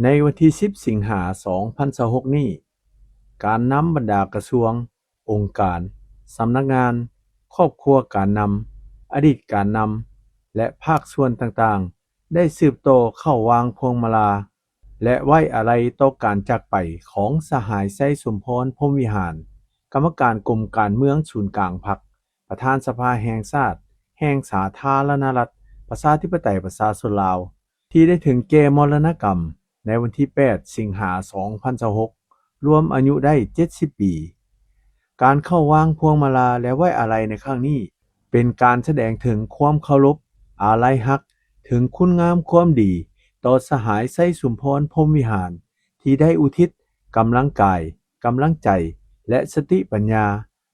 ในวันที่ 10 สิงหาคม 2026 นี้การนำบรรดากระทรวง องค์การ สำนักงาน ครอบครัวการนำ อดีตการนำ และภาคส่วนต่างๆ ได้สืบโตอเข้าวางพวงมาลา และไว้อาลัยต่อการจากไปของสหายไส้สมพรพรหมวิหาร กรรมการกรมการเมืองศูนย์กลางพรรค ประธานสภาแห่งชาติแห่งสาธารณรัฐประชาธิปไตยประชาชนลาว ที่ได้ถึงแก่มรณกรรมในวันที่ 8 สิงหาคม 2026 รวมอายุได้ 70 ปี การเข้าวางพวงมาลาและไว้อาลัยในครั้งนี้ เป็นการแสดงถึงความเคารพ อาลัยรัก ถึงคุณงามความดี ต่อสหายไส้สุมพรพรหมวิหาร ที่ได้อุทิศกำลังกาย กำลังใจ และสติปัญญา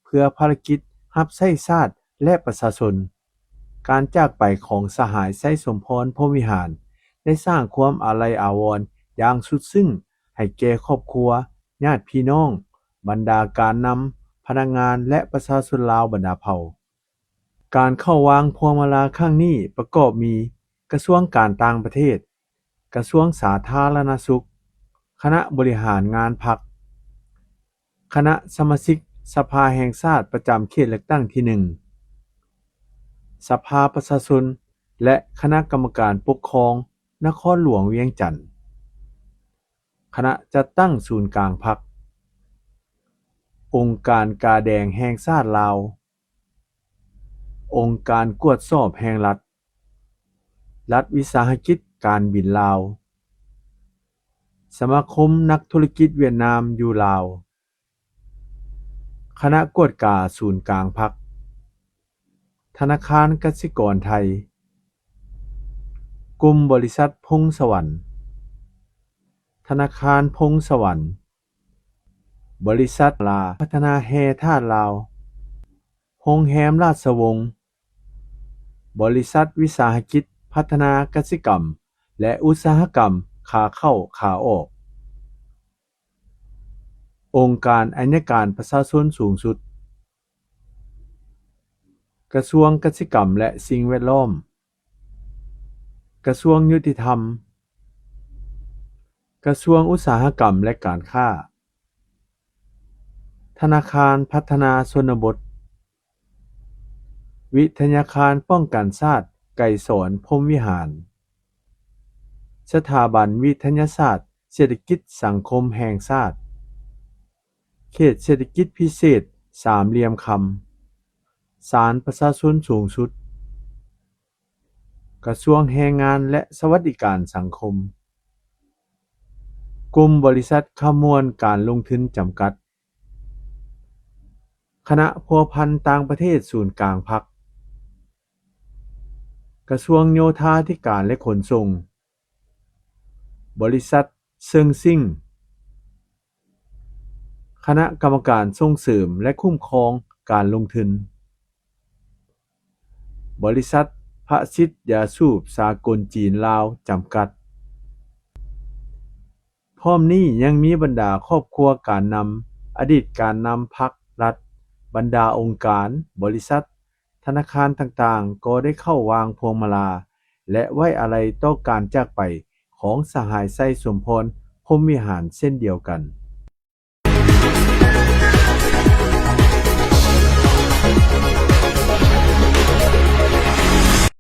เพื่อภารกิจรับใช้ชาติและประชาชน การจากไปของสหายไส้สมพรพรหมวิหาร ได้สร้างความอาลัยอาวรณ์อย่างสุดซึ้งให้แก่ครอบครัว ญาติพี่น้อง บรรดาการนำ พนักงานและประชาชนลาวบรรดาเผ่า การเข้าวางพวงมาลาครั้งนี้ประกอบมีกระทรวงการต่างประเทศ กระทรวงสาธารณสุข คณะบริหารงานพรรค คณะสมาชิกสภาแห่งชาติประจำเขตเลือกตั้งที่ 1 สภาประชาชน และคณะกรรมการปกครองนครหลวงเวียงจันทน์ คณะจัดตั้งศูนย์กลางพรรค องค์การกาแดงแห่งชาติลาว องค์การกวดสอบแห่งรัฐ รัฐวิสาหกิจการบินลาว สมาคมนักธุรกิจเวียดนามอยู่ลาว คณะกวดกาศูนย์กลางพรรค ธนาคารกสิกรไทย กลุ่มบริษัทพงษ์สวรรค์ ธนาคารพงษ์สวรรค์ บริษัทลาพัฒนาแห่ธาตุลาว โรงแรมราชวงศ์ บริษัทวิสาหกิจพัฒนากสิกรรม และอุตสาหกรรมขาเข้าขาออก องค์การอัยการประชาชนสูงสุด กระทรวงกสิกรรมและสิ่งแวดล้อม กระทรวงยุติธรรม กระทรวงอุตสาหกรรมและการค้า ธนาคารพัฒนาชนบท วิทยาคารป้องกันชาติไกรสอนพรหมวิหาร สถาบันวิทยาศาสตร์เศรษฐกิจสังคมแห่งชาติ เขตเศรษฐกิจพิเศษสามเหลี่ยมคำ ศาลประชาชนสูงสุด กระทรวงแรงงานและสวัสดิการสังคม กลุ่มบริษัทขมวลการลงทุนจำกัด คณะพัวพันต่างประเทศศูนย์กลางพรรค กระทรวงโยธาธิการและขนส่ง บริษัทเซิงซิ่ง คณะกรรมการส่งเสริมและคุ้มครองการลงทุน บริษัทพระสิทธิ์ยาสูบสากลจีนลาวจำกัด พร้อมนี้ยังมีบรรดาครอบครัวการนำ อดีตการนำพรรครัฐ บรรดาองค์การ บริษัท ธนาคารต่างๆ ก็ได้เข้าวางพวงมาลา และไว้อาลัยต่อการจากไปของสหายไส้สมพรพรหมวิหารเช่นเดียวกัน